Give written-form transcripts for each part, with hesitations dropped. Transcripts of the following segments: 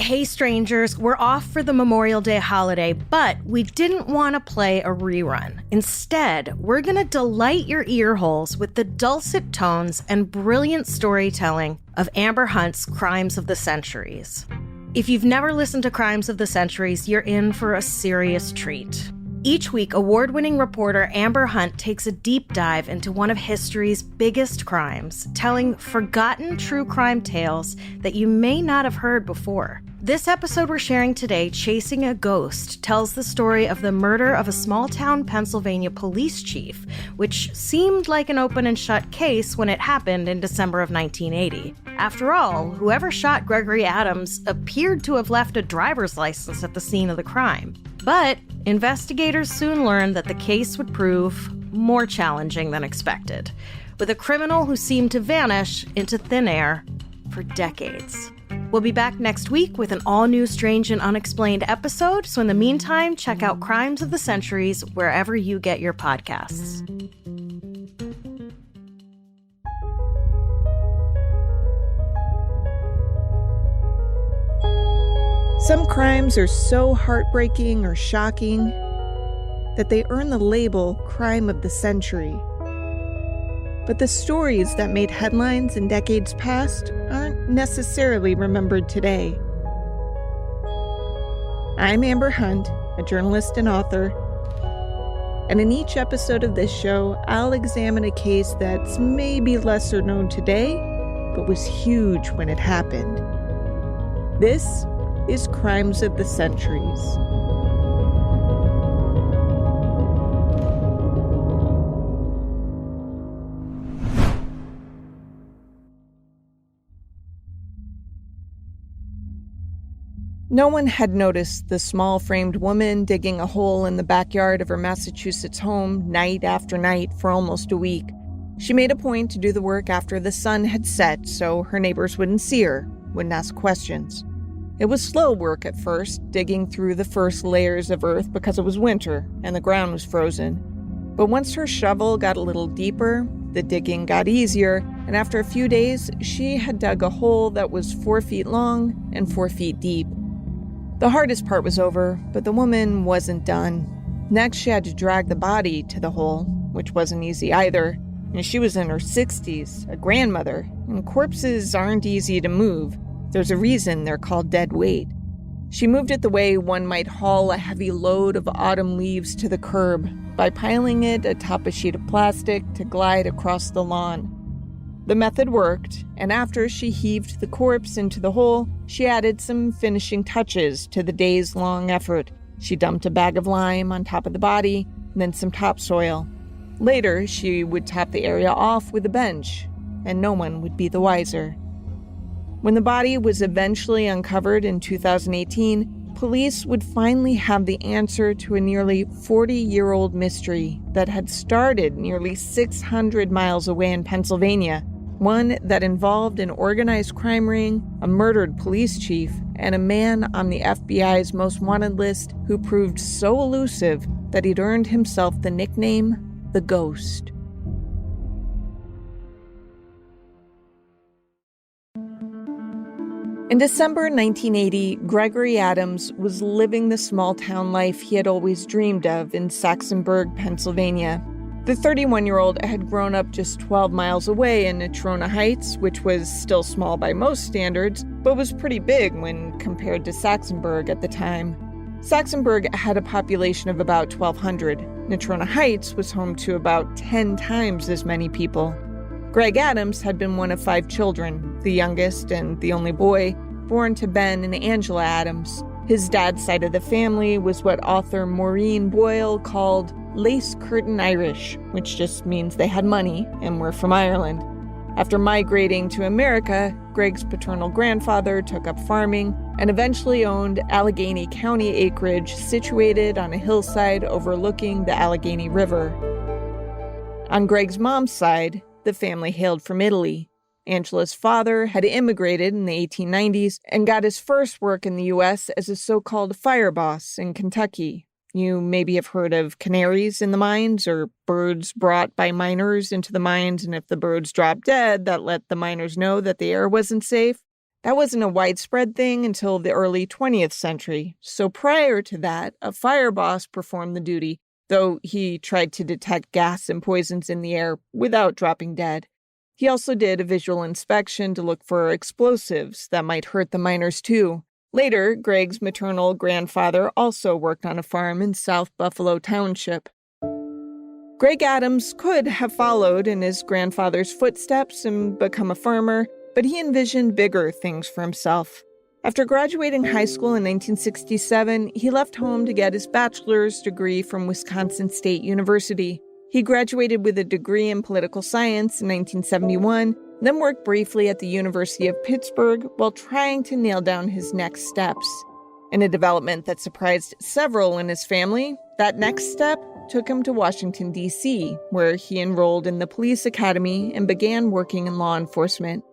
Hey strangers, we're off for the Memorial Day holiday, but we didn't want to play a rerun. Instead, we're going to delight your ear holes with the dulcet tones and brilliant storytelling of Amber Hunt's Crimes of the Centuries. If you've never listened to Crimes of the Centuries, you're in for a serious treat. Each week, award-winning reporter Amber Hunt takes a deep dive into one of history's biggest crimes, telling forgotten true crime tales that you may not have heard before. This episode we're sharing today, Chasing a Ghost, tells the story of the murder of a small-town Pennsylvania police chief, which seemed like an open and shut case when it happened in December of 1980. After all, whoever shot Gregory Adams appeared to have left a driver's license at the scene of the crime. But investigators soon learned that the case would prove more challenging than expected, with a criminal who seemed to vanish into thin air for decades. We'll be back next week with an all-new Strange and Unexplained episode, so in the meantime, check out Crimes of the Centuries wherever you get your podcasts. Some crimes are so heartbreaking or shocking that they earn the label Crime of the Century. But the stories that made headlines in decades past aren't necessarily remembered today. I'm Amber Hunt, a journalist and author, and in each episode of this show, I'll examine a case that's maybe lesser known today, but was huge when it happened. This is Crimes of the Centuries. No one had noticed the small-framed woman digging a hole in the backyard of her Massachusetts home night after night for almost a week. She made a point to do the work after the sun had set so her neighbors wouldn't see her, wouldn't ask questions. It was slow work at first, digging through the first layers of earth because it was winter and the ground was frozen. But once her shovel got a little deeper, the digging got easier, and after a few days, she had dug a hole that was 4 feet long and 4 feet deep. The hardest part was over, but the woman wasn't done. Next, she had to drag the body to the hole, which wasn't easy either. And she was in her 60s, a grandmother, and corpses aren't easy to move. There's a reason they're called dead weight. She moved it the way one might haul a heavy load of autumn leaves to the curb, by piling it atop a sheet of plastic to glide across the lawn. The method worked, and after she heaved the corpse into the hole, she added some finishing touches to the days-long effort. She dumped a bag of lime on top of the body, and then some topsoil. Later, she would top the area off with a bench, and no one would be the wiser. When the body was eventually uncovered in 2018, police would finally have the answer to a nearly 40-year-old mystery that had started nearly 600 miles away in Pennsylvania, one that involved an organized crime ring, a murdered police chief, and a man on the FBI's most wanted list who proved so elusive that he'd earned himself the nickname The Ghost. In December 1980, Gregory Adams was living the small-town life he had always dreamed of in Saxonburg, Pennsylvania. The 31-year-old had grown up just 12 miles away in Natrona Heights, which was still small by most standards, but was pretty big when compared to Saxonburg at the time. Saxonburg had a population of about 1,200. Natrona Heights was home to about 10 times as many people. Greg Adams had been one of 5 children, the youngest and the only boy, born to Ben and Angela Adams. His dad's side of the family was what author Maureen Boyle called lace curtain Irish, which just means they had money and were from Ireland. After migrating to America, Greg's paternal grandfather took up farming and eventually owned Allegheny County acreage situated on a hillside overlooking the Allegheny River. On Greg's mom's side, the family hailed from Italy. Angela's father had immigrated in the 1890s and got his first work in the U.S. as a so-called fire boss in Kentucky. You maybe have heard of canaries in the mines or birds brought by miners into the mines, and if the birds dropped dead, that let the miners know that the air wasn't safe. That wasn't a widespread thing until the early 20th century, so prior to that, a fire boss performed the duty, though he tried to detect gas and poisons in the air without dropping dead. He also did a visual inspection to look for explosives that might hurt the miners too. Later, Greg's maternal grandfather also worked on a farm in South Buffalo Township. Greg Adams could have followed in his grandfather's footsteps and become a farmer, but he envisioned bigger things for himself. After graduating high school in 1967, he left home to get his bachelor's degree from Wisconsin State University. He graduated with a degree in political science in 1971, then worked briefly at the University of Pittsburgh while trying to nail down his next steps. In a development that surprised several in his family, that next step took him to Washington, D.C., where he enrolled in the police academy and began working in law enforcement.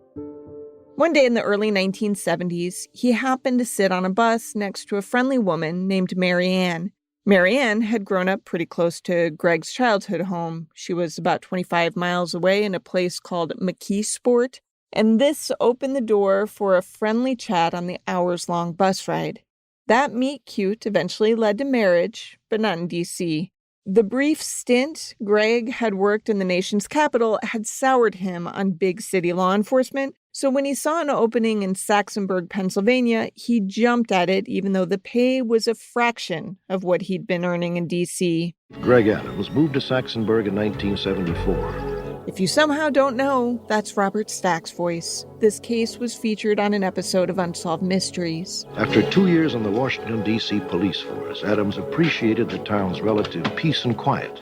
One day in the early 1970s, he happened to sit on a bus next to a friendly woman named Mary Ann. Mary Ann had grown up pretty close to Greg's childhood home. She was about 25 miles away in a place called McKeesport, and this opened the door for a friendly chat on the hours-long bus ride. That meet-cute eventually led to marriage, but not in D.C. The brief stint Greg had worked in the nation's capital had soured him on big city law enforcement, so when he saw an opening in Saxonburg, Pennsylvania, he jumped at it even though the pay was a fraction of what he'd been earning in D.C. Greg Adams moved to Saxonburg in 1974. If you somehow don't know, that's Robert Stack's voice. This case was featured on an episode of Unsolved Mysteries. After 2 years in the Washington, D.C. police force, Adams appreciated the town's relative peace and quiet.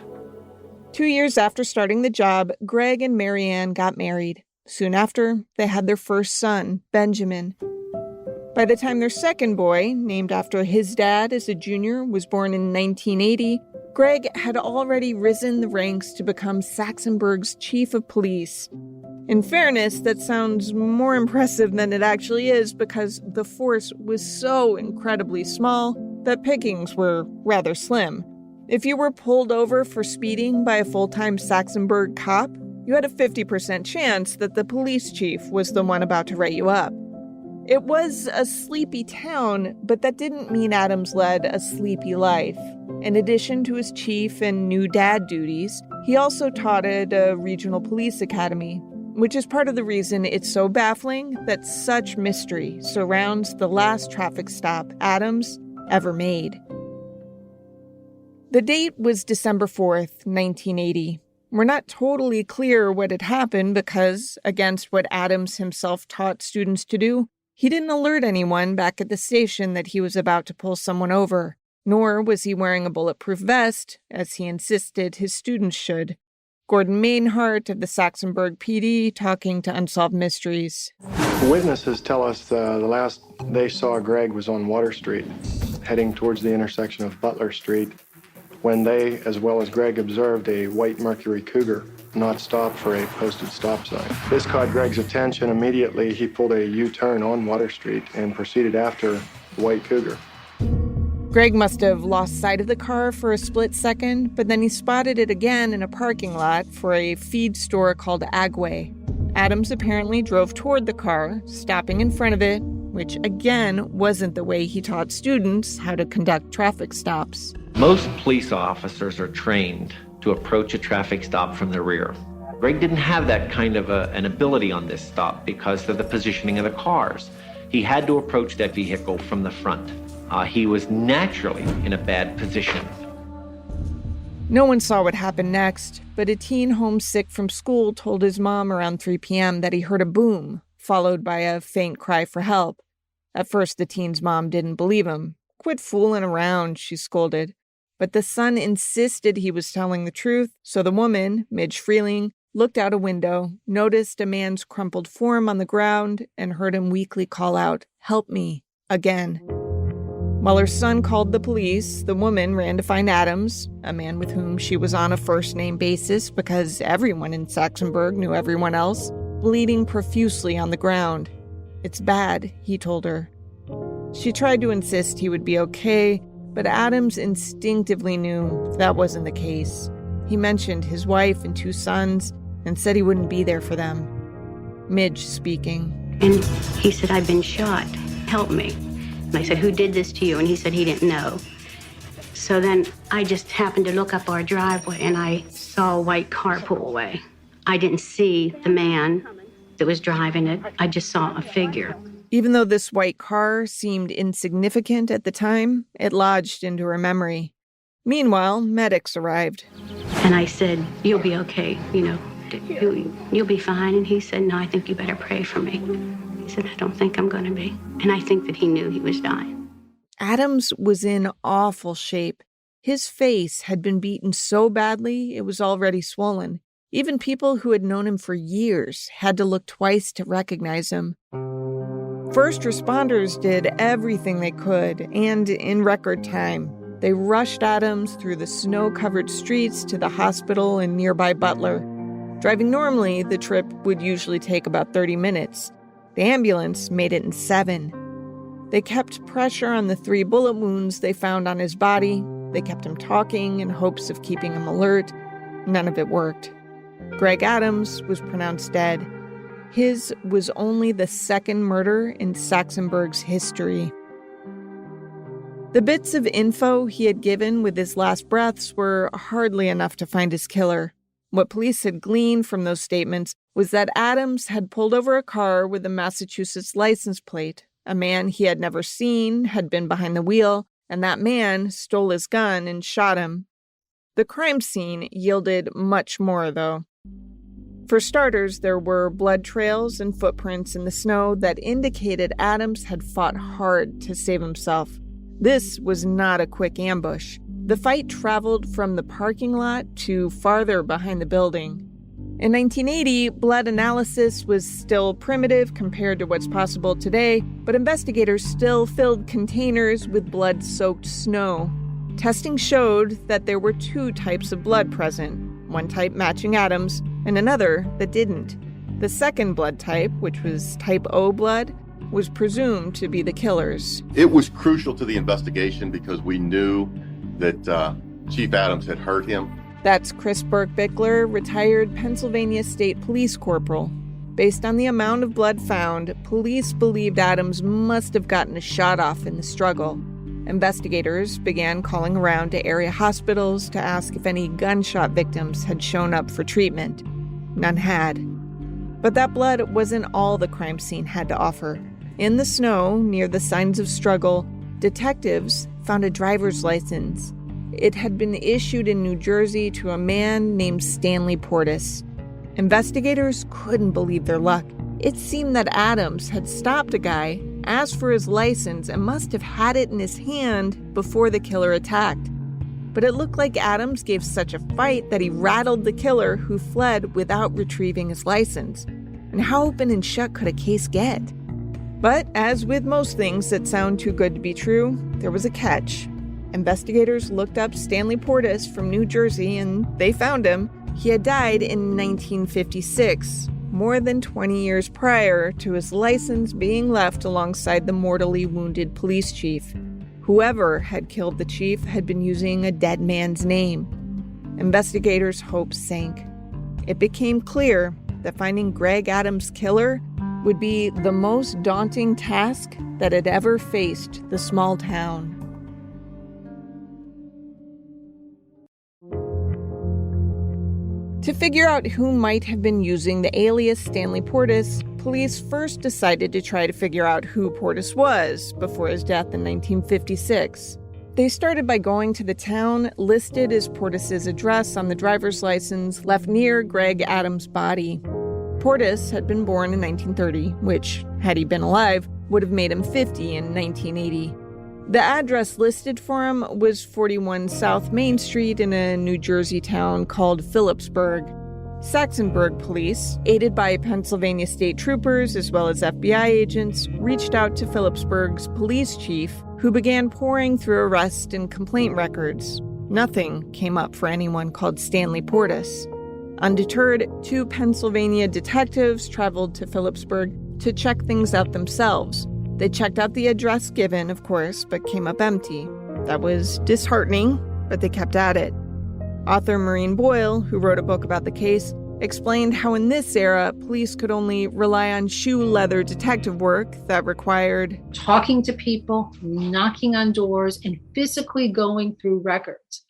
2 years after starting the job, Greg and Mary Ann got married. Soon after, they had their first son, Benjamin. By the time their second boy, named after his dad as a junior, was born in 1980, Greg had already risen the ranks to become Saxonburg's chief of police. In fairness, that sounds more impressive than it actually is because the force was so incredibly small that pickings were rather slim. If you were pulled over for speeding by a full-time Saxonburg cop, you had a 50% chance that the police chief was the one about to write you up. It was a sleepy town, but that didn't mean Adams led a sleepy life. In addition to his chief and new dad duties, he also taught at a regional police academy, which is part of the reason it's so baffling that such mystery surrounds the last traffic stop Adams ever made. The date was December 4th, 1980. We're not totally clear what had happened because, against what Adams himself taught students to do, he didn't alert anyone back at the station that he was about to pull someone over, nor was he wearing a bulletproof vest, as he insisted his students should. Gordon Mainhart of the Saxonburg PD talking to Unsolved Mysteries. Witnesses tell us the last they saw Greg was on Water Street, heading towards the intersection of Butler Street, when they, as well as Greg, observed a white Mercury Cougar not stop for a posted stop sign. This caught Greg's attention. Immediately, he pulled a U-turn on Water Street and proceeded after the white Cougar. Greg must have lost sight of the car for a split second, but then he spotted it again in a parking lot for a feed store called Agway. Adams apparently drove toward the car, stopping in front of it, which again wasn't the way he taught students how to conduct traffic stops. Most police officers are trained to approach a traffic stop from the rear. Greg didn't have that kind of an ability on this stop because of the positioning of the cars. He had to approach that vehicle from the front. He was naturally in a bad position. No one saw what happened next, but a teen homesick from school told his mom around 3 p.m. that he heard a boom, followed by a faint cry for help. At first, the teen's mom didn't believe him. "Quit fooling around," she scolded. But the son insisted he was telling the truth, so the woman, Midge Freeling, looked out a window, noticed a man's crumpled form on the ground, and heard him weakly call out, "Help me," again. While her son called the police, the woman ran to find Adams, a man with whom she was on a first-name basis because everyone in Saxonburg knew everyone else, bleeding profusely on the ground. "It's bad," he told her. She tried to insist he would be okay, but Adams instinctively knew that wasn't the case. He mentioned his wife and 2 sons and said he wouldn't be there for them. Midge speaking. And he said, "I've been shot. Help me." And I said, "Who did this to you?" And he said he didn't know. So then I just happened to look up our driveway and I saw a white car pull away. I didn't see the man that was driving it. I just saw a figure. Even though this white car seemed insignificant at the time, it lodged into her memory. Meanwhile, medics arrived. And I said, "You'll be okay, you'll be fine." And he said, "No, I think you better pray for me." He said, "I don't think I'm going to be." And I think that he knew he was dying. Adams was in awful shape. His face had been beaten so badly it was already swollen. Even people who had known him for years had to look twice to recognize him. First responders did everything they could, and in record time. They rushed Adams through the snow-covered streets to the hospital in nearby Butler. Driving normally, the trip would usually take about 30 minutes. The ambulance made it in 7. They kept pressure on the 3 bullet wounds they found on his body. They kept him talking in hopes of keeping him alert. None of it worked. Greg Adams was pronounced dead. His was only the second murder in Saxonburg's history. The bits of info he had given with his last breaths were hardly enough to find his killer. What police had gleaned from those statements was that Adams had pulled over a car with a Massachusetts license plate. A man he had never seen had been behind the wheel, and that man stole his gun and shot him. The crime scene yielded much more, though. For starters, there were blood trails and footprints in the snow that indicated Adams had fought hard to save himself. This was not a quick ambush. The fight traveled from the parking lot to farther behind the building. In 1980, blood analysis was still primitive compared to what's possible today, but investigators still filled containers with blood-soaked snow. Testing showed that there were 2 types of blood present, one type matching Adams and another that didn't. The second blood type, which was type O blood, was presumed to be the killer's. It was crucial to the investigation because we knew that Chief Adams had hurt him. That's Chris Burke-Bickler, retired Pennsylvania State Police Corporal. Based on the amount of blood found, police believed Adams must have gotten a shot off in the struggle. Investigators began calling around to area hospitals to ask if any gunshot victims had shown up for treatment. None had. But that blood wasn't all the crime scene had to offer. In the snow, near the signs of struggle, detectives found a driver's license. It had been issued in New Jersey to a man named Stanley Portis. Investigators couldn't believe their luck. It seemed that Adams had stopped a guy, asked for his license, and must have had it in his hand before the killer attacked. But it looked like Adams gave such a fight that he rattled the killer, who fled without retrieving his license. And how open and shut could a case get? But as with most things that sound too good to be true, there was a catch. Investigators looked up Stanley Portis from New Jersey, and they found him. He had died in 1956, more than 20 years prior to his license being left alongside the mortally wounded police chief. Whoever had killed the chief had been using a dead man's name. Investigators' hopes sank. It became clear that finding Greg Adams' killer would be the most daunting task that had ever faced the small town. To figure out who might have been using the alias Stanley Portis, police first decided to try to figure out who Portis was before his death in 1956. They started by going to the town listed as Portis's address on the driver's license left near Greg Adams' body. Portis had been born in 1930, which, had he been alive, would have made him 50 in 1980. The address listed for him was 41 South Main Street in a New Jersey town called Phillipsburg. Saxonburg police, aided by Pennsylvania state troopers as well as FBI agents, reached out to Phillipsburg's police chief, who began poring through arrest and complaint records. Nothing came up for anyone called Stanley Portis. Undeterred, 2 Pennsylvania detectives traveled to Phillipsburg to check things out themselves. They checked out the address given, of course, but came up empty. That was disheartening, but they kept at it. Author Maureen Boyle, who wrote a book about the case, explained how in this era, police could only rely on shoe leather detective work that required talking to people, knocking on doors, and physically going through records.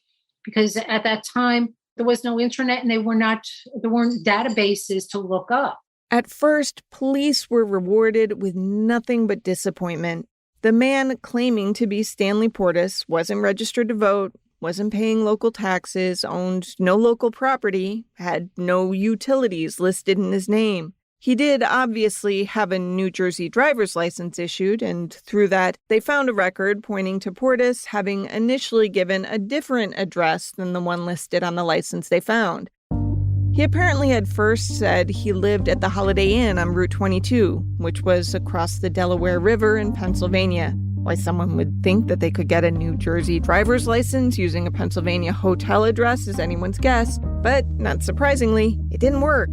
Because at that time, there was no internet and there weren't databases to look up. At first, police were rewarded with nothing but disappointment. The man claiming to be Stanley Portis wasn't registered to vote, wasn't paying local taxes, owned no local property, had no utilities listed in his name. He did obviously have a New Jersey driver's license issued, and through that, they found a record pointing to Portis having initially given a different address than the one listed on the license they found. He apparently had first said he lived at the Holiday Inn on Route 22, which was across the Delaware River in Pennsylvania. Why someone would think that they could get a New Jersey driver's license using a Pennsylvania hotel address is anyone's guess, but not surprisingly, it didn't work.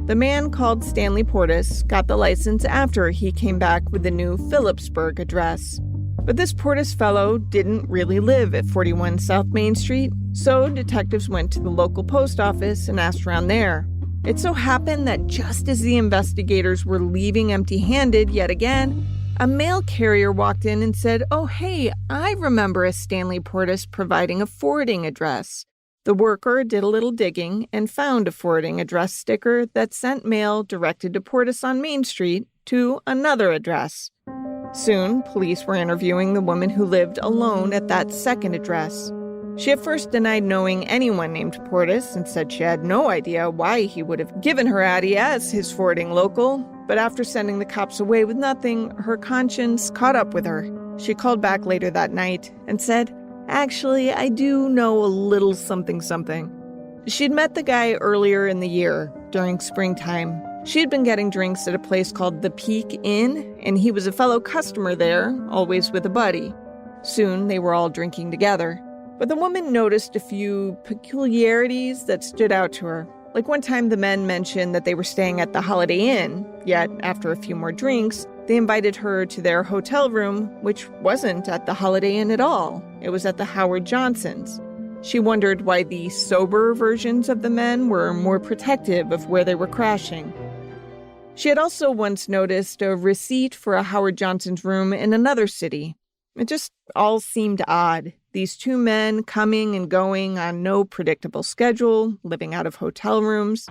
The man called Stanley Portis got the license after he came back with the new Phillipsburg address. But this Portis fellow didn't really live at 41 South Main Street, so detectives went to the local post office and asked around there. It so happened that just as the investigators were leaving empty-handed yet again, a mail carrier walked in and said, "Oh, hey, I remember a Stanley Portis providing a forwarding address." The worker did a little digging and found a forwarding address sticker that sent mail directed to Portis on Main Street to another address. Soon, police were interviewing the woman who lived alone at that second address. She at first denied knowing anyone named Portis and said she had no idea why he would have given her Addie as his forwarding local. But after sending the cops away with nothing, her conscience caught up with her. She called back later that night and said, "Actually, I do know a little something something." She'd met the guy earlier in the year, during springtime. She'd been getting drinks at a place called the Peak Inn, and he was a fellow customer there, always with a buddy. Soon, they were all drinking together. But the woman noticed a few peculiarities that stood out to her. Like one time the men mentioned that they were staying at the Holiday Inn, yet after a few more drinks, they invited her to their hotel room, which wasn't at the Holiday Inn at all. It was at the Howard Johnson's. She wondered why the sober versions of the men were more protective of where they were crashing. She had also once noticed a receipt for a Howard Johnson's room in another city. It just all seemed odd. These two men coming and going on no predictable schedule, living out of hotel rooms.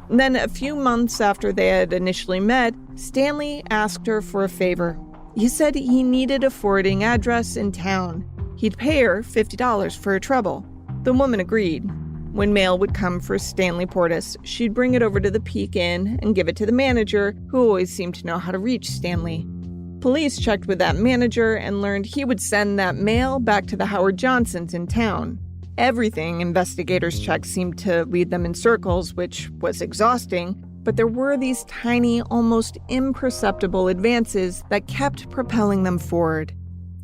And then a few months after they had initially met, Stanley asked her for a favor. He said he needed a forwarding address in town. He'd pay her $50 for her trouble. The woman agreed. When mail would come for Stanley Portis, she'd bring it over to the Peak Inn and give it to the manager, who always seemed to know how to reach Stanley. Police checked with that manager and learned he would send that mail back to the Howard Johnsons in town. Everything investigators checked seemed to lead them in circles, which was exhausting, but there were these tiny, almost imperceptible advances that kept propelling them forward.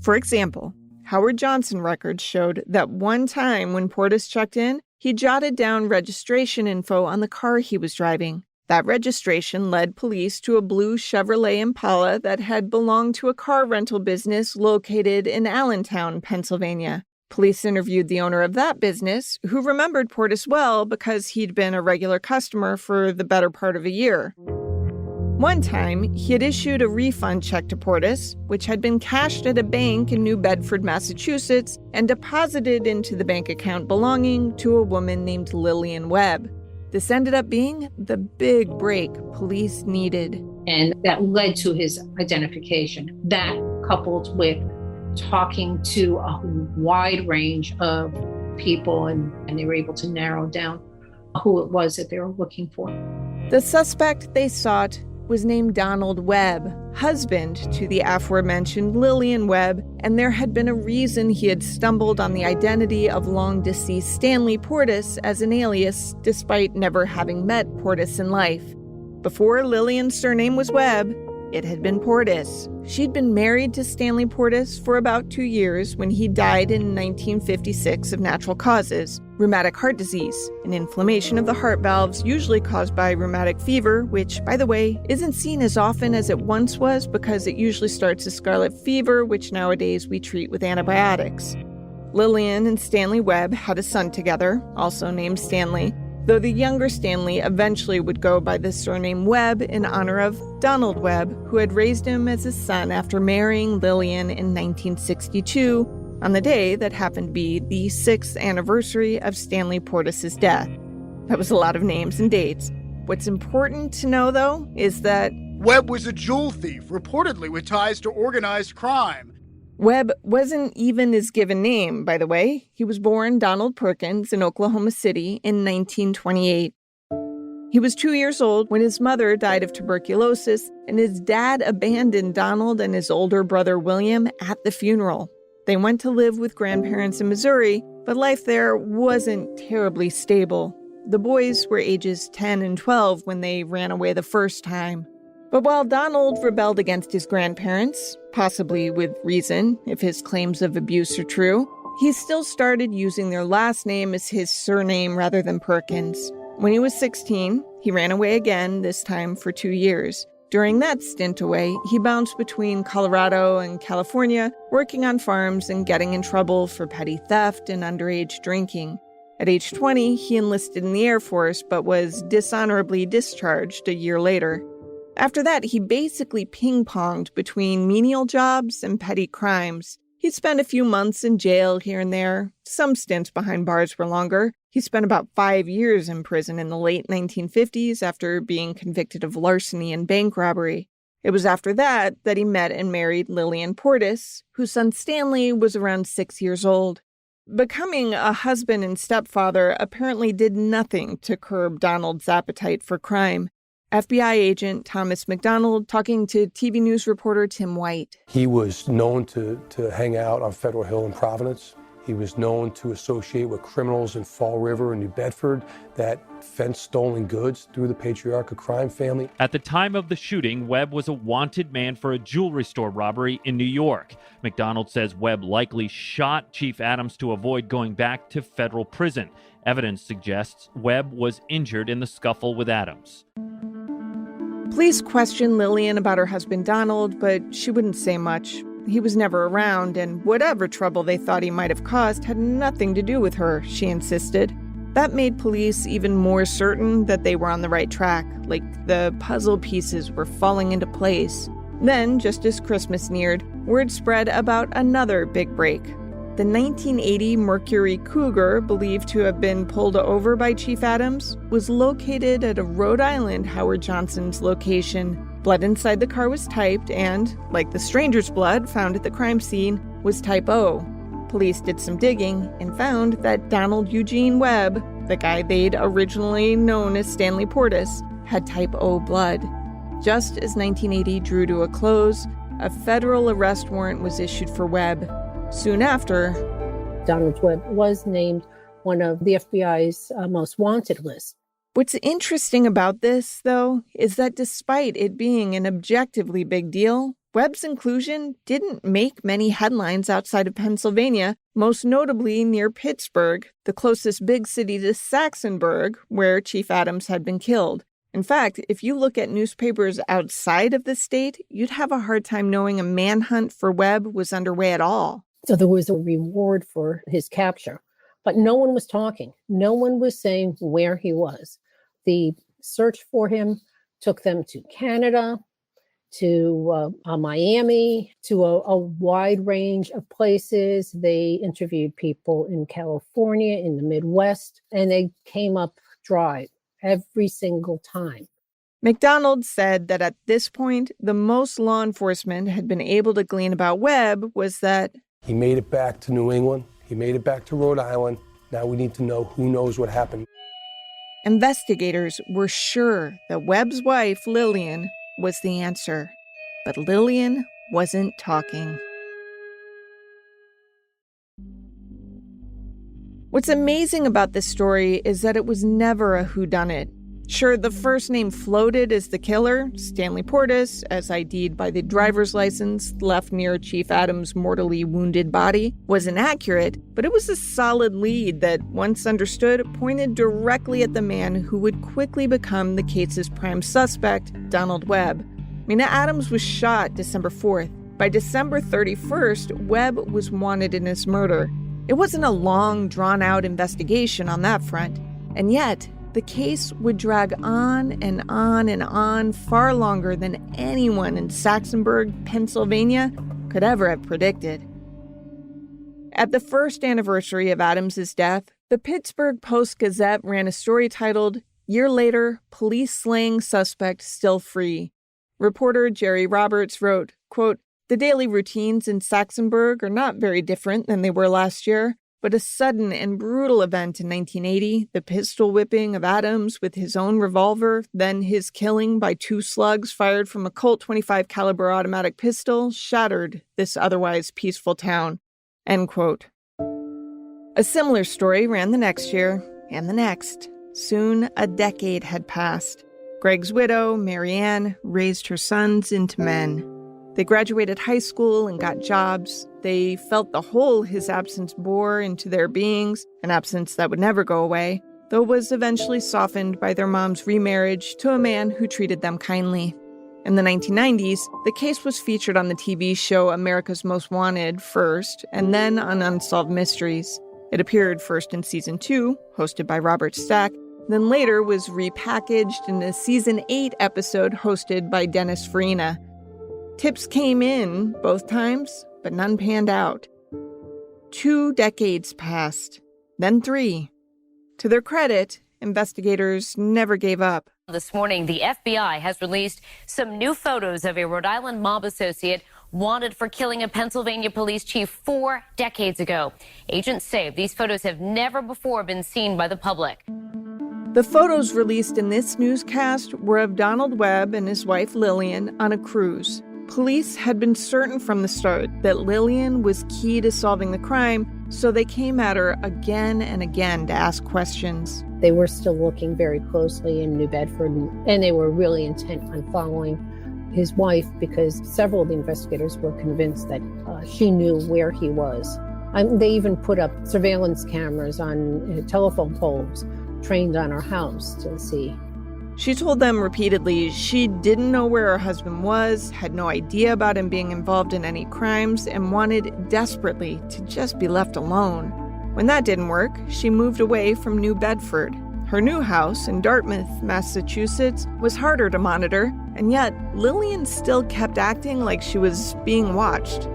For example, Howard Johnson records showed that one time when Portis checked in, he jotted down registration info on the car he was driving. That registration led police to a blue Chevrolet Impala that had belonged to a car rental business located in Allentown, Pennsylvania. Police interviewed the owner of that business, who remembered Portis well because he'd been a regular customer for the better part of a year. One time, he had issued a refund check to Portis, which had been cashed at a bank in New Bedford, Massachusetts, and deposited into the bank account belonging to a woman named Lillian Webb. This ended up being the big break police needed. And that led to his identification. That coupled with talking to a wide range of people, and they were able to narrow down who it was that they were looking for. The suspect they sought was named Donald Webb, husband to the aforementioned Lillian Webb, and there had been a reason he had stumbled on the identity of long-deceased Stanley Portis as an alias, despite never having met Portis in life. Before Lillian's surname was Webb, it had been Portis. She'd been married to Stanley Portis for about 2 years when he died in 1956 of natural causes, rheumatic heart disease, an inflammation of the heart valves usually caused by rheumatic fever, which, by the way, isn't seen as often as it once was because it usually starts as scarlet fever, which nowadays we treat with antibiotics. Lillian and Stanley Webb had a son together, also named Stanley, though the younger Stanley eventually would go by the surname Webb in honor of Donald Webb, who had raised him as his son after marrying Lillian in 1962, on the day that happened to be the 6th anniversary of Stanley Portis's death. That was a lot of names and dates. What's important to know, though, is that Webb was a jewel thief, reportedly with ties to organized crime. Webb wasn't even his given name, by the way. He was born Donald Perkins in Oklahoma City in 1928. He was 2 years old when his mother died of tuberculosis, and his dad abandoned Donald and his older brother William at the funeral. They went to live with grandparents in Missouri, but life there wasn't terribly stable. The boys were ages 10 and 12 when they ran away the first time. But while Donald rebelled against his grandparents, possibly with reason if his claims of abuse are true, he still started using their last name as his surname rather than Perkins. When he was 16, he ran away again, this time for 2 years. During that stint away, he bounced between Colorado and California, working on farms and getting in trouble for petty theft and underage drinking. At age 20, he enlisted in the Air Force, but was dishonorably discharged a year later. After that, he basically ping-ponged between menial jobs and petty crimes. He'd spent a few months in jail here and there. Some stints behind bars were longer. He spent about 5 years in prison in the late 1950s after being convicted of larceny and bank robbery. It was after that he met and married Lillian Portis, whose son Stanley was around 6 years old. Becoming a husband and stepfather apparently did nothing to curb Donald's appetite for crime. FBI agent Thomas McDonald talking to TV news reporter Tim White. He was known to hang out on Federal Hill in Providence. He was known to associate with criminals in Fall River and New Bedford that fenced stolen goods through the patriarchal crime family. At the time of the shooting, Webb was a wanted man for a jewelry store robbery in New York. McDonald says Webb likely shot Chief Adams to avoid going back to federal prison. Evidence suggests Webb was injured in the scuffle with Adams. Police questioned Lillian about her husband Donald, but she wouldn't say much. He was never around, and whatever trouble they thought he might have caused had nothing to do with her, she insisted. That made police even more certain that they were on the right track, like the puzzle pieces were falling into place. Then, just as Christmas neared, word spread about another big break. The 1980 Mercury Cougar, believed to have been pulled over by Chief Adams, was located at a Rhode Island Howard Johnson's location. Blood inside the car was typed and, like the stranger's blood found at the crime scene, was type O. Police did some digging and found that Donald Eugene Webb, the guy they'd originally known as Stanley Portis, had type O blood. Just as 1980 drew to a close, a federal arrest warrant was issued for Webb. Soon after, Donald Webb was named one of the FBI's most wanted lists. What's interesting about this, though, is that despite it being an objectively big deal, Webb's inclusion didn't make many headlines outside of Pennsylvania, most notably near Pittsburgh, the closest big city to Saxonburg, where Chief Adams had been killed. In fact, if you look at newspapers outside of the state, you'd have a hard time knowing a manhunt for Webb was underway at all. So there was a reward for his capture, but no one was talking. No one was saying where he was. The search for him took them to Canada, to Miami, to a wide range of places. They interviewed people in California, in the Midwest, and they came up dry every single time. McDonald said that at this point, the most law enforcement had been able to glean about Webb was that he made it back to New England. He made it back to Rhode Island. Now we need to know who knows what happened. Investigators were sure that Webb's wife, Lillian, was the answer. But Lillian wasn't talking. What's amazing about this story is that it was never a whodunit. Sure, the first name floated as the killer, Stanley Portis, as ID'd by the driver's license left near Chief Adams' mortally wounded body, was inaccurate, but it was a solid lead that, once understood, pointed directly at the man who would quickly become the case's prime suspect, Donald Webb. Mina Adams was shot December 4th. By December 31st, Webb was wanted in his murder. It wasn't a long, drawn-out investigation on that front, and yet the case would drag on and on and on far longer than anyone in Saxonburg, Pennsylvania could ever have predicted. At the first anniversary of Adams's death, the Pittsburgh Post-Gazette ran a story titled, "Year Later, Police Slaying Suspect Still Free." Reporter Jerry Roberts wrote, quote, "The daily routines in Saxonburg are not very different than they were last year, but a sudden and brutal event in 1980, the pistol whipping of Adams with his own revolver, then his killing by 2 slugs fired from a Colt .25 caliber automatic pistol, shattered this otherwise peaceful town." End quote. A similar story ran the next year, and the next. Soon a decade had passed. Greg's widow, Mary Ann, raised her sons into men. They graduated high school and got jobs. They felt the hole his absence bore into their beings, an absence that would never go away, though was eventually softened by their mom's remarriage to a man who treated them kindly. In the 1990s, the case was featured on the TV show America's Most Wanted first, and then on Unsolved Mysteries. It appeared first in Season 2, hosted by Robert Stack, then later was repackaged in a Season 8 episode hosted by Dennis Farina. Tips came in both times, but none panned out. 2 decades passed, then 3. To their credit, investigators never gave up. This morning, the FBI has released some new photos of a Rhode Island mob associate wanted for killing a Pennsylvania police chief 4 decades ago. Agents say these photos have never before been seen by the public. The photos released in this newscast were of Donald Webb and his wife Lillian on a cruise. Police had been certain from the start that Lillian was key to solving the crime, so they came at her again and again to ask questions. They were still looking very closely in New Bedford, and they were really intent on following his wife because several of the investigators were convinced that she knew where he was. They even put up surveillance cameras on telephone poles trained on our house to see. She told them repeatedly she didn't know where her husband was, had no idea about him being involved in any crimes, and wanted desperately to just be left alone. When that didn't work, she moved away from New Bedford. Her new house in Dartmouth, Massachusetts, was harder to monitor, and yet Lillian still kept acting like she was being watched.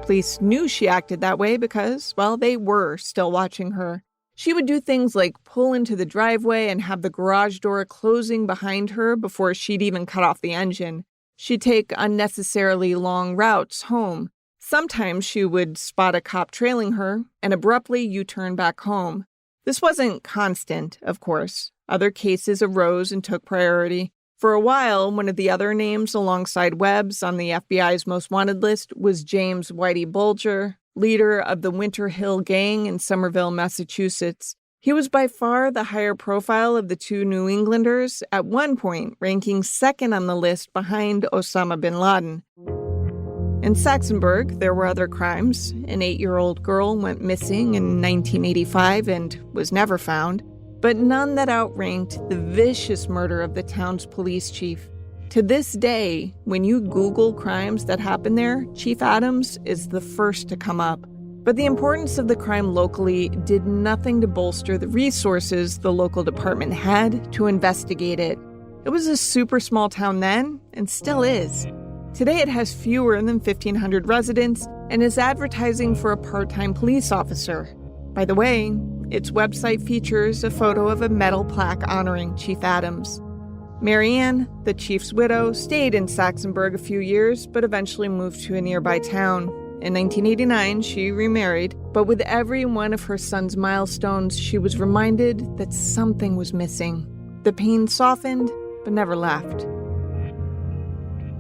Police knew she acted that way because, well, they were still watching her. She would do things like pull into the driveway and have the garage door closing behind her before she'd even cut off the engine. She'd take unnecessarily long routes home. Sometimes she would spot a cop trailing her and abruptly U-turn back home. This wasn't constant, of course. Other cases arose and took priority. For a while, one of the other names alongside Webb's on the FBI's most wanted list was James Whitey Bulger, leader of the Winter Hill Gang in Somerville, Massachusetts. He was by far the higher profile of the 2 New Englanders, at one point ranking second on the list behind Osama bin Laden. In Saxonburg, there were other crimes. An 8-year-old girl went missing in 1985 and was never found, but none that outranked the vicious murder of the town's police chief. To this day, when you Google crimes that happened there, Chief Adams is the first to come up. But the importance of the crime locally did nothing to bolster the resources the local department had to investigate it. It was a super small town then, and still is. Today it has fewer than 1,500 residents and is advertising for a part-time police officer. By the way, its website features a photo of a metal plaque honoring Chief Adams. Mary Ann, the chief's widow, stayed in Saxonburg a few years, but eventually moved to a nearby town. In 1989, she remarried, but with every one of her son's milestones, she was reminded that something was missing. The pain softened, but never left.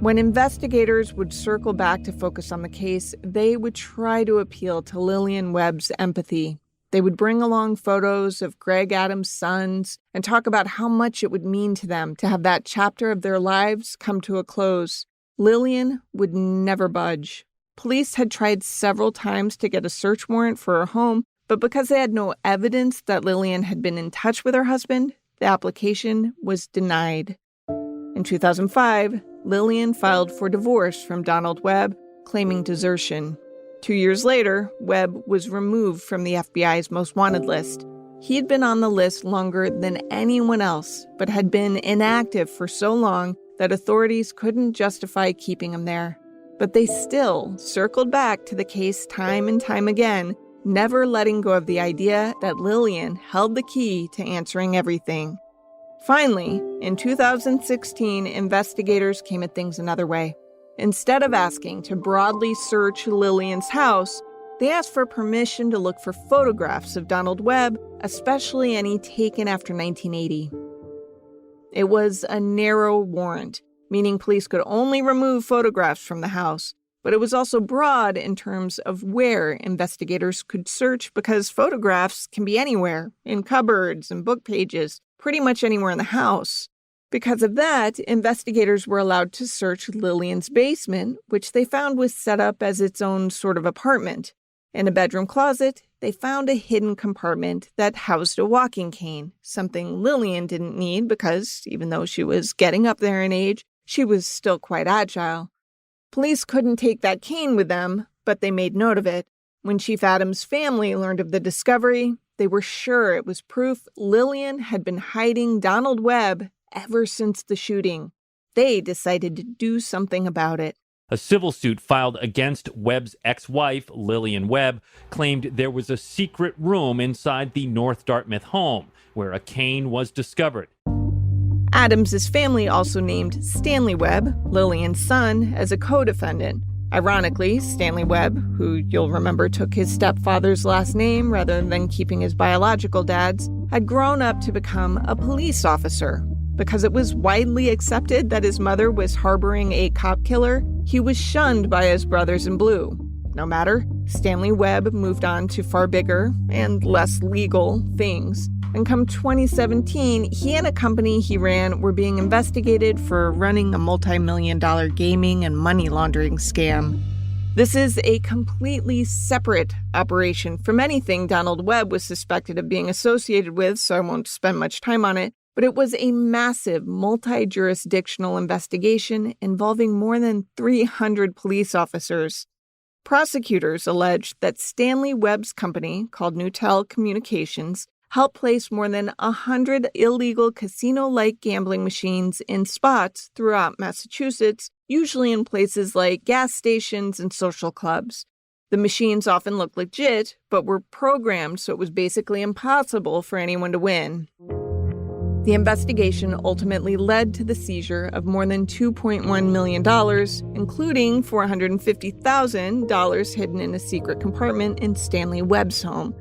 When investigators would circle back to focus on the case, they would try to appeal to Lillian Webb's empathy. They would bring along photos of Greg Adams' sons and talk about how much it would mean to them to have that chapter of their lives come to a close. Lillian would never budge. Police had tried several times to get a search warrant for her home, but because they had no evidence that Lillian had been in touch with her husband, the application was denied. In 2005, Lillian filed for divorce from Donald Webb, claiming desertion. 2 years later, Webb was removed from the FBI's most wanted list. He'd been on the list longer than anyone else, but had been inactive for so long that authorities couldn't justify keeping him there. But they still circled back to the case time and time again, never letting go of the idea that Lillian held the key to answering everything. Finally, in 2016, investigators came at things another way. Instead of asking to broadly search Lillian's house, they asked for permission to look for photographs of Donald Webb, especially any taken after 1980. It was a narrow warrant, meaning police could only remove photographs from the house, but it was also broad in terms of where investigators could search because photographs can be anywhere, in cupboards and book pages, pretty much anywhere in the house. Because of that, investigators were allowed to search Lillian's basement, which they found was set up as its own sort of apartment. In a bedroom closet, they found a hidden compartment that housed a walking cane, something Lillian didn't need because, even though she was getting up there in age, she was still quite agile. Police couldn't take that cane with them, but they made note of it. When Chief Adams' family learned of the discovery, they were sure it was proof Lillian had been hiding Donald Webb ever since the shooting. They decided to do something about it. A civil suit filed against Webb's ex-wife, Lillian Webb, claimed there was a secret room inside the North Dartmouth home where a cane was discovered. Adams' family also named Stanley Webb, Lillian's son, as a co-defendant. Ironically, Stanley Webb, who you'll remember took his stepfather's last name rather than keeping his biological dad's, had grown up to become a police officer. Because it was widely accepted that his mother was harboring a cop killer, he was shunned by his brothers in blue. No matter, Stanley Webb moved on to far bigger and less legal things. And come 2017, he and a company he ran were being investigated for running a multi-million-dollar gaming and money laundering scam. This is a completely separate operation from anything Donald Webb was suspected of being associated with, so I won't spend much time on it. But it was a massive, multi-jurisdictional investigation involving more than 300 police officers. Prosecutors alleged that Stanley Webb's company, called Newtel Communications, helped place more than 100 illegal casino-like gambling machines in spots throughout Massachusetts, usually in places like gas stations and social clubs. The machines often looked legit, but were programmed so it was basically impossible for anyone to win. The investigation ultimately led to the seizure of more than $2.1 million, including $450,000 hidden in a secret compartment in Stanley Webb's home.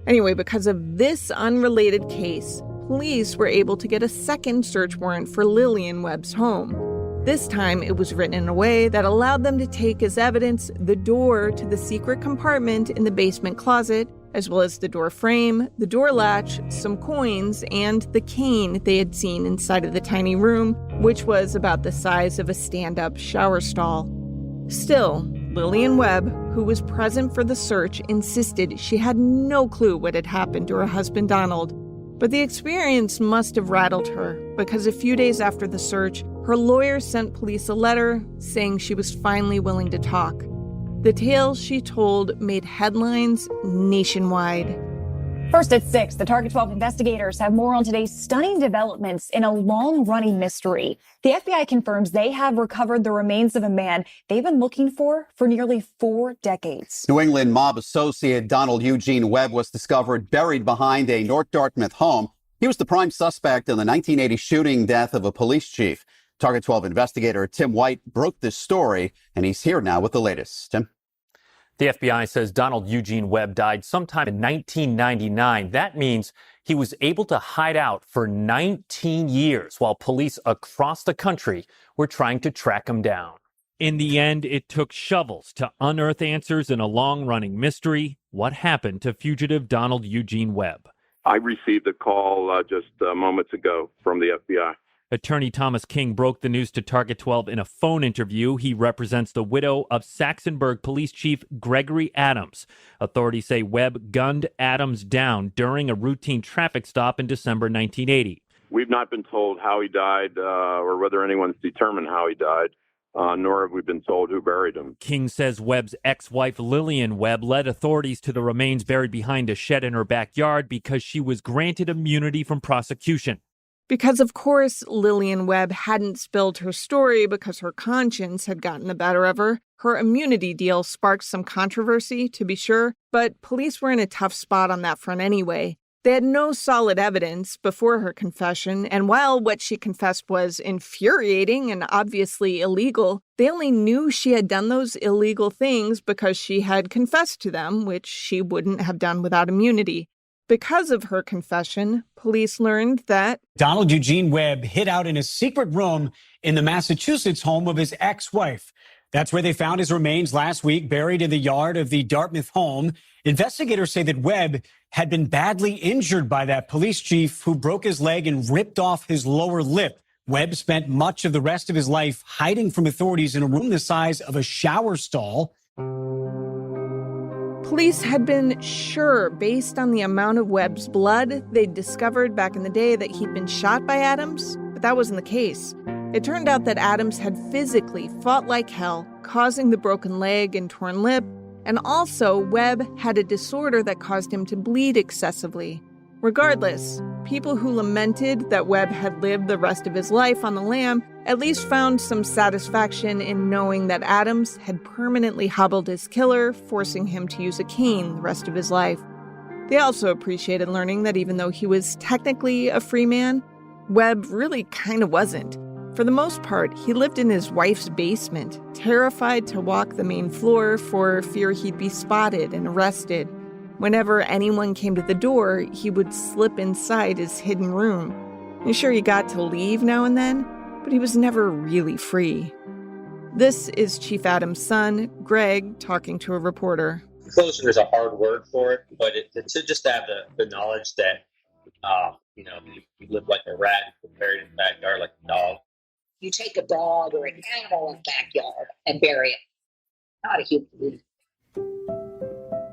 Anyway, because of this unrelated case, police were able to get a second search warrant for Lillian Webb's home. This time, it was written in a way that allowed them to take as evidence the door to the secret compartment in the basement closet, as well as the door frame, the door latch, some coins, and the cane they had seen inside of the tiny room, which was about the size of a stand-up shower stall. Still, Lillian Webb, who was present for the search, insisted she had no clue what had happened to her husband Donald. But the experience must have rattled her, because a few days after the search, her lawyer sent police a letter saying she was finally willing to talk. The tale she told made headlines nationwide. First at 6, the Target 12 investigators have more on today's stunning developments in a long-running mystery. The FBI confirms they have recovered the remains of a man they've been looking for nearly 4 decades. New England mob associate Donald Eugene Webb was discovered buried behind a North Dartmouth home. He was the prime suspect in the 1980 shooting death of a police chief. Target 12 investigator Tim White broke this story, and he's here now with the latest. Tim? The FBI says Donald Eugene Webb died sometime in 1999. That means he was able to hide out for 19 years while police across the country were trying to track him down. In the end, it took shovels to unearth answers in a long-running mystery. What happened to fugitive Donald Eugene Webb? I received a call just moments ago from the FBI. Attorney Thomas King broke the news to Target 12 in a phone interview. He represents the widow of Saxonburg Police Chief Gregory Adams. Authorities say Webb gunned Adams down during a routine traffic stop in December 1980. We've not been told how he died or whether anyone's determined how he died. nor have we been told who buried him. King says Webb's ex-wife Lillian Webb led authorities to the remains buried behind a shed in her backyard because she was granted immunity from prosecution. Because, of course, Lillian Webb hadn't spilled her story because her conscience had gotten the better of her. Her immunity deal sparked some controversy, to be sure, but police were in a tough spot on that front anyway. They had no solid evidence before her confession, and while what she confessed was infuriating and obviously illegal, they only knew she had done those illegal things because she had confessed to them, which she wouldn't have done without immunity. Because of her confession, police learned that Donald Eugene Webb hid out in a secret room in the Massachusetts home of his ex-wife. That's where they found his remains last week, buried in the yard of the Dartmouth home. Investigators say that Webb had been badly injured by that police chief who broke his leg and ripped off his lower lip. Webb spent much of the rest of his life hiding from authorities in a room the size of a shower stall. Police had been sure, based on the amount of Webb's blood they'd discovered back in the day, that he'd been shot by Adams, but that wasn't the case. It turned out that Adams had physically fought like hell, causing the broken leg and torn lip, and also Webb had a disorder that caused him to bleed excessively. Regardless, people who lamented that Webb had lived the rest of his life on the lam at least found some satisfaction in knowing that Adams had permanently hobbled his killer, forcing him to use a cane the rest of his life. They also appreciated learning that even though he was technically a free man, Webb really kind of wasn't. For the most part, he lived in his wife's basement, terrified to walk the main floor for fear he'd be spotted and arrested. Whenever anyone came to the door, he would slip inside his hidden room. And sure, he got to leave now and then, but he was never really free. This is Chief Adams' son, Greg, talking to a reporter. Closure is a hard word for it, but to just have the knowledge that, you live like a rat, buried in the backyard like a dog. You take a dog or an animal in the backyard and bury it. Not a human being.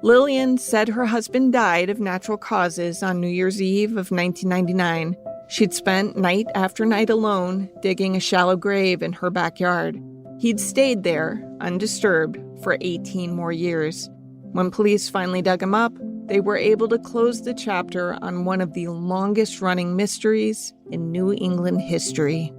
Lillian said her husband died of natural causes on New Year's Eve of 1999. She'd spent night after night alone, digging a shallow grave in her backyard. He'd stayed there, undisturbed, for 18 more years. When police finally dug him up, they were able to close the chapter on one of the longest-running mysteries in New England history.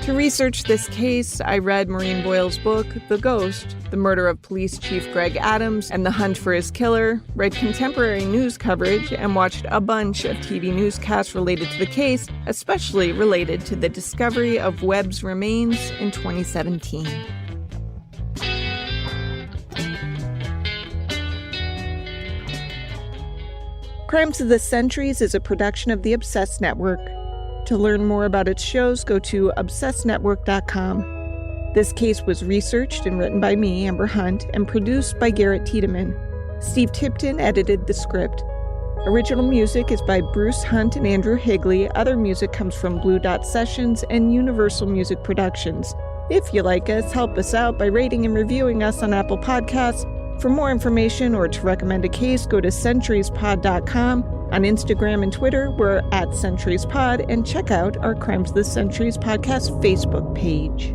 To research this case, I read Maureen Boyle's book, The Ghost, The Murder of Police Chief Greg Adams and the Hunt for His Killer, read contemporary news coverage, and watched a bunch of TV newscasts related to the case, especially related to the discovery of Webb's remains in 2017. Crimes of the Centuries is a production of the Obsessed Network. To learn more about its shows, go to obsessednetwork.com. This case was researched and written by me, Amber Hunt, and produced by Garrett Tiedemann. Steve Tipton edited the script. Original music is by Bruce Hunt and Andrew Higley. Other music comes from Blue Dot Sessions and Universal Music Productions. If you like us, help us out by rating and reviewing us on Apple Podcasts. For more information or to recommend a case, go to centuriespod.com. On Instagram and Twitter, we're @CenturiesPod, and check out our Crimes of the Centuries podcast Facebook page.